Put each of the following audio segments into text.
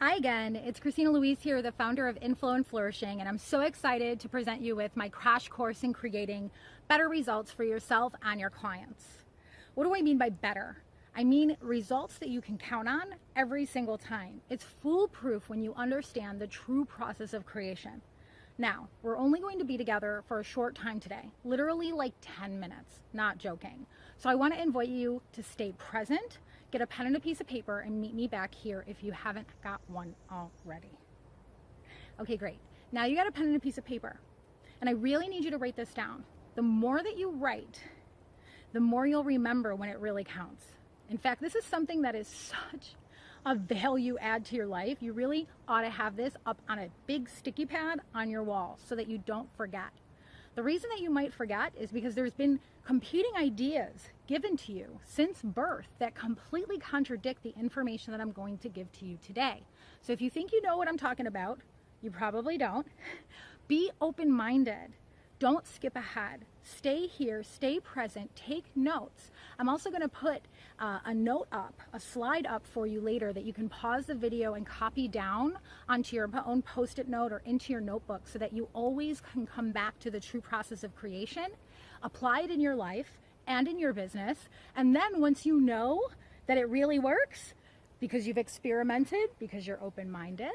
Hi again, it's Christina Louise here, the founder of Inflow and Flourishing, and I'm so excited to present you with my crash course in creating better results for yourself and your clients. What do I mean by better? I mean results that you can count on every single time. It's foolproof when you understand the true process of creation. Now, we're only going to be together for a short time today, literally like 10 minutes, not joking. So I want to invite you to stay present, get a pen and a piece of paper, and meet me back here if you haven't got one already. Okay, great. Now you got a pen and a piece of paper, and I really need you to write this down. The more that you write, the more you'll remember when it really counts. In fact, this is something that is such a value add to your life. You really ought to have this up on a big sticky pad on your wall so that you don't forget. The reason that you might forget is because there's been competing ideas given to you since birth that completely contradict the information that I'm going to give to you today. So if you think you know what I'm talking about, you probably don't. Be open-minded. Don't skip ahead. Stay here, stay present, take notes. I'm also going to put a note up, a slide up for you later that you can pause the video and copy down onto your own post-it note or into your notebook so that you always can come back to the true process of creation, apply it in your life and in your business, and then once you know that it really works, because you've experimented, because you're open-minded,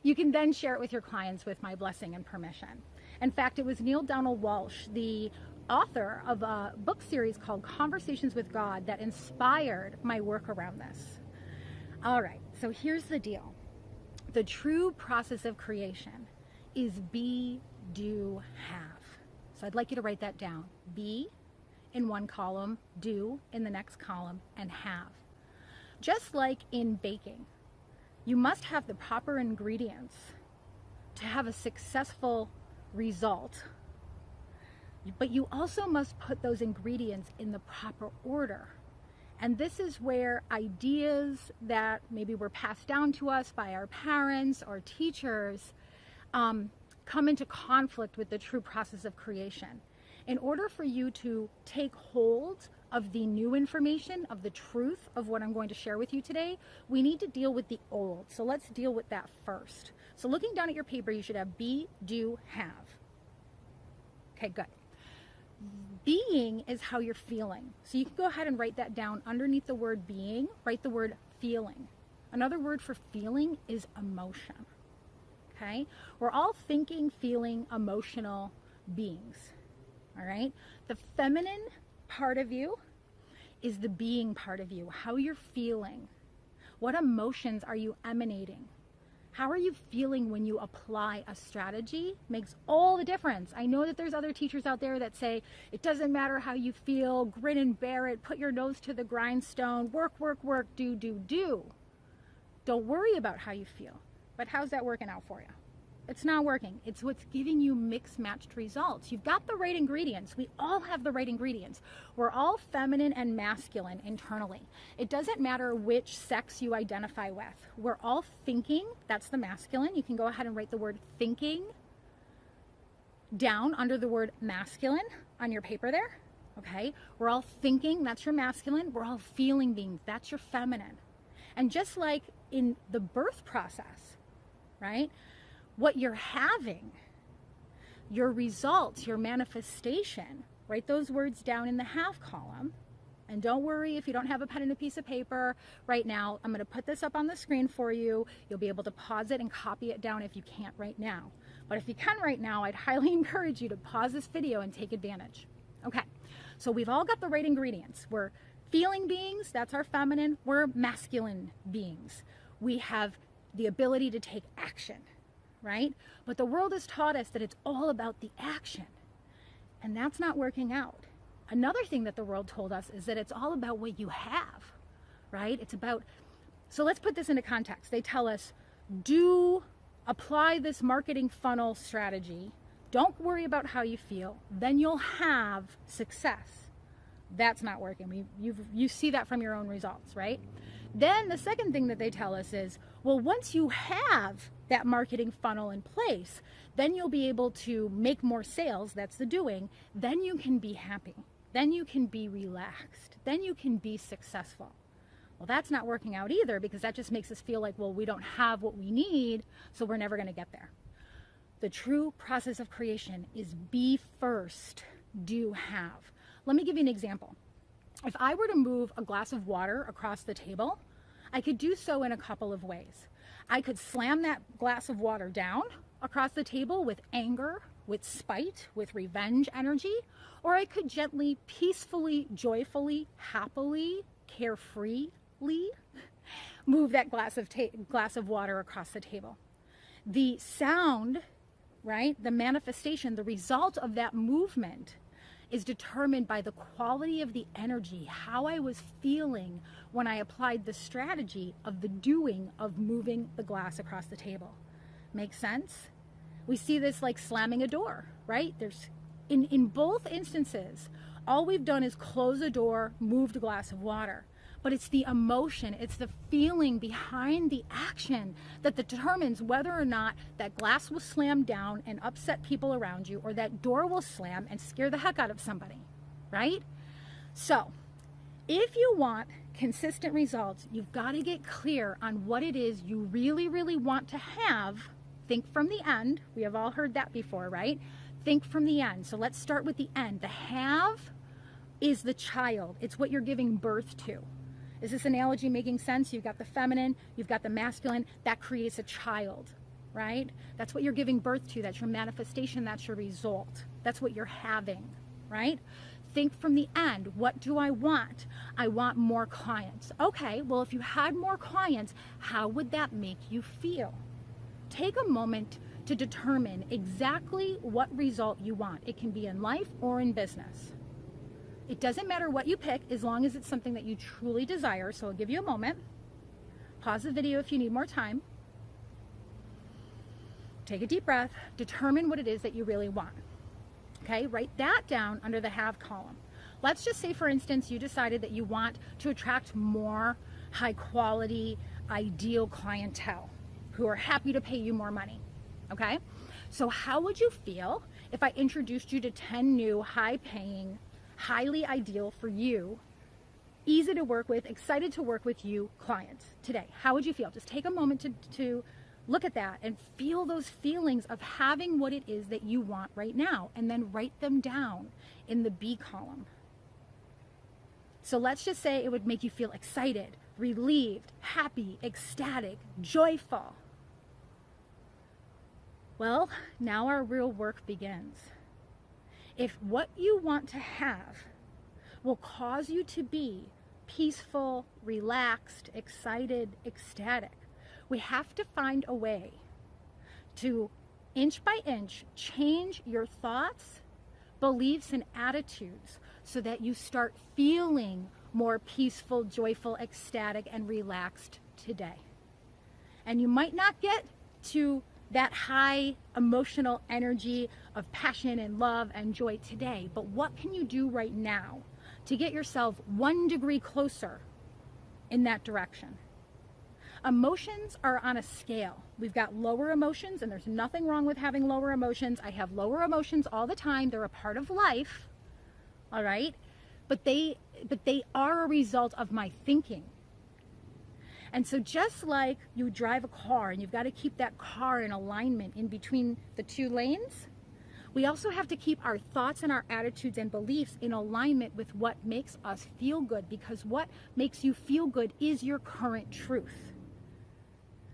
you can then share it with your clients with my blessing and permission. In fact, it was Neil Donald Walsh, the author of a book series called Conversations with God, that inspired my work around this. All right, so here's the deal. The true process of creation is be, do, have. So I'd like you to write that down. Be in one column, do in the next column, and have. Just like in baking, you must have the proper ingredients to have a successful result, but you also must put those ingredients in the proper order. And this is where ideas that maybe were passed down to us by our parents or teachers come into conflict with the true process of creation. In order for you to take hold of the new information, of the truth of what I'm going to share with you today, we need to deal with the old. So let's deal with that first. So looking down at your paper, you should have be, do, have. Okay, good. Being is how you're feeling. So you can go ahead and write that down underneath the word being, write the word feeling. Another word for feeling is emotion. Okay? We're all thinking, feeling, emotional beings. All right? The feminine part of you is the being part of you, how you're feeling. What emotions are you emanating? How are you feeling when you apply a strategy? Makes all the difference. I know that there's other teachers out there that say, it doesn't matter how you feel, grin and bear it, put your nose to the grindstone, work, work, work, do, do, do. Don't worry about how you feel. But how's that working out for you? It's not working. It's what's giving you mixed matched results. You've got the right ingredients. We all have the right ingredients. We're all feminine and masculine internally. It doesn't matter which sex you identify with. We're all thinking. That's the masculine. You can go ahead and write the word thinking down under the word masculine on your paper there. Okay? We're all thinking. That's your masculine. We're all feeling beings. That's your feminine. And just like in the birth process, right? What you're having, your results, your manifestation, write those words down in the have column. And don't worry if you don't have a pen and a piece of paper right now. I'm going to put this up on the screen for you. You'll be able to pause it and copy it down if you can't right now. But if you can right now, I'd highly encourage you to pause this video and take advantage. Okay, so we've all got the right ingredients. We're feeling beings, that's our feminine. We're masculine beings. We have the ability to take action. Right? But the world has taught us that it's all about the action. And that's not working out. Another thing that the world told us is that it's all about what you have. Right? It's about, so let's put this into context. They tell us, apply this marketing funnel strategy. Don't worry about how you feel. Then you'll have success. That's not working. You see that from your own results, right? Then the second thing that they tell us is, well, once you have that marketing funnel in place, then you'll be able to make more sales. That's the doing. Then you can be happy. Then you can be relaxed. Then you can be successful. Well, that's not working out either, because that just makes us feel like, well, we don't have what we need, so we're never going to get there. The true process of creation is be first, do have. Let me give you an example. If I were to move a glass of water across the table, I could do so in a couple of ways. I could slam that glass of water down across the table with anger, with spite, with revenge energy, or I could gently, peacefully, joyfully, happily, carefreely move that glass of water across the table. The sound, right, the manifestation, the result of that movement is determined by the quality of the energy, how I was feeling when I applied the strategy of the doing of moving the glass across the table. Make sense? We see this like slamming a door, right? There's in both instances, all we've done is close a door, moved a glass of water. But it's the emotion, it's the feeling behind the action that determines whether or not that glass will slam down and upset people around you, or that door will slam and scare the heck out of somebody, right? So, if you want consistent results, you've got to get clear on what it is you really, really want to have. Think from the end. We have all heard that before, right? Think from the end. So let's start with the end. The have is the child. It's what you're giving birth to. Is this analogy making sense? You've got the feminine, you've got the masculine, that creates a child, right? That's what you're giving birth to. That's your manifestation, that's your result. That's what you're having, right? Think from the end. What do I want? I want more clients. Okay, well, if you had more clients, how would that make you feel? Take a moment to determine exactly what result you want. It can be in life or in business. It doesn't matter what you pick, as long as it's something that you truly desire. So I'll give you a moment. Pause the video if you need more time. Take a deep breath. Determine what it is that you really want. Okay, write that down under the have column. Let's just say, for instance, you decided that you want to attract more high quality, ideal clientele who are happy to pay you more money. Okay, so how would you feel if I introduced you to 10 new high paying, highly ideal for you, easy to work with, excited to work with you clients today? How would you feel? Just take a moment to look at that and feel those feelings of having what it is that you want right now, and then write them down in the B column. So let's just say it would make you feel excited, relieved, happy, ecstatic, joyful. Well, now our real work begins. If what you want to have will cause you to be peaceful, relaxed, excited, ecstatic, we have to find a way to, inch by inch, change your thoughts, beliefs, and attitudes so that you start feeling more peaceful, joyful, ecstatic, and relaxed today. And you might not get to that high emotional energy of passion and love and joy today, but what can you do right now to get yourself 1 degree closer in that direction? Emotions are on a scale. We've got lower emotions, and there's nothing wrong with having lower emotions. I have lower emotions all the time. They're a part of life, all right? But they are a result of my thinking. And so just like you drive a car and you've got to keep that car in alignment in between the two lanes, we also have to keep our thoughts and our attitudes and beliefs in alignment with what makes us feel good, because what makes you feel good is your current truth.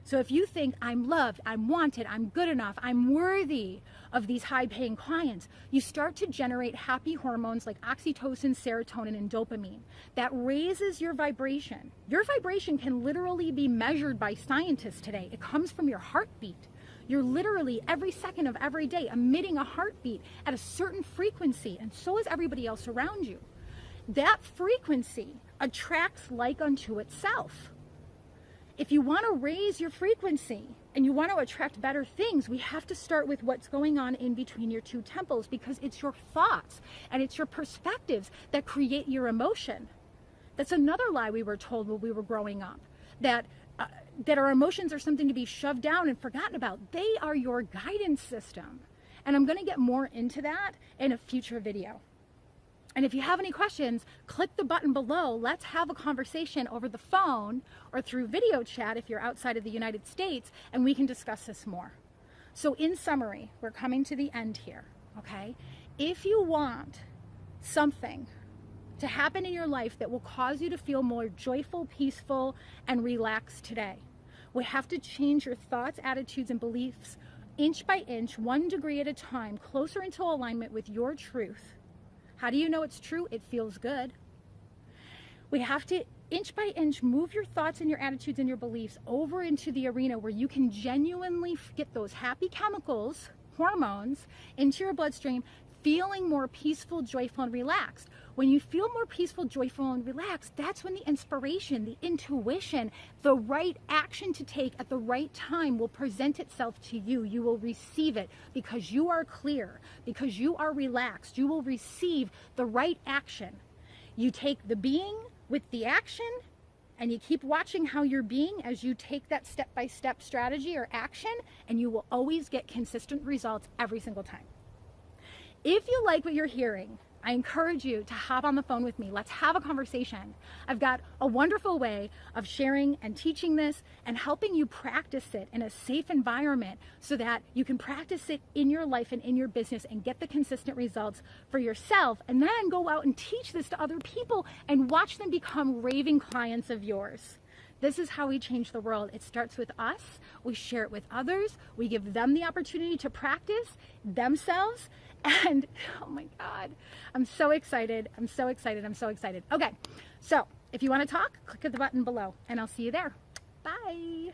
So if you think I'm loved, I'm wanted, I'm good enough, I'm worthy of these high-paying clients, you start to generate happy hormones like oxytocin, serotonin, and dopamine that raises your vibration. Your vibration can literally be measured by scientists today. It comes from your heartbeat. You're literally every second of every day emitting a heartbeat at a certain frequency, and so is everybody else around you. That frequency attracts like unto itself. If you want to raise your frequency and you want to attract better things, we have to start with what's going on in between your two temples, because it's your thoughts and it's your perspectives that create your emotion. That's another lie we were told when we were growing up, that our emotions are something to be shoved down and forgotten about. They are your guidance system. And I'm going to get more into that in a future video. And if you have any questions, click the button below. Let's have a conversation over the phone or through video chat if you're outside of the United States, and we can discuss this more. So in summary, we're coming to the end here, okay? If you want something to happen in your life that will cause you to feel more joyful, peaceful, and relaxed today, we have to change your thoughts, attitudes, and beliefs inch by inch, 1 degree at a time, closer into alignment with your truth. How do you know it's true? It feels good. We have to, inch by inch, move your thoughts and your attitudes and your beliefs over into the arena where you can genuinely get those happy chemicals, hormones, into your bloodstream, feeling more peaceful, joyful, and relaxed. When you feel more peaceful, joyful, and relaxed, that's when the inspiration, the intuition, the right action to take at the right time will present itself to you. You will receive it because you are clear, because you are relaxed. You will receive the right action. You take the being with the action, and you keep watching how you're being as you take that step-by-step strategy or action, and you will always get consistent results every single time. If you like what you're hearing, I encourage you to hop on the phone with me. Let's have a conversation. I've got a wonderful way of sharing and teaching this and helping you practice it in a safe environment so that you can practice it in your life and in your business and get the consistent results for yourself, and then go out and teach this to other people and watch them become raving clients of yours. This is how we change the world. It starts with us. We share it with others. We give them the opportunity to practice themselves. And oh my God, I'm so excited. I'm so excited. I'm so excited. Okay, so if you want to talk, click the button below and I'll see you there. Bye.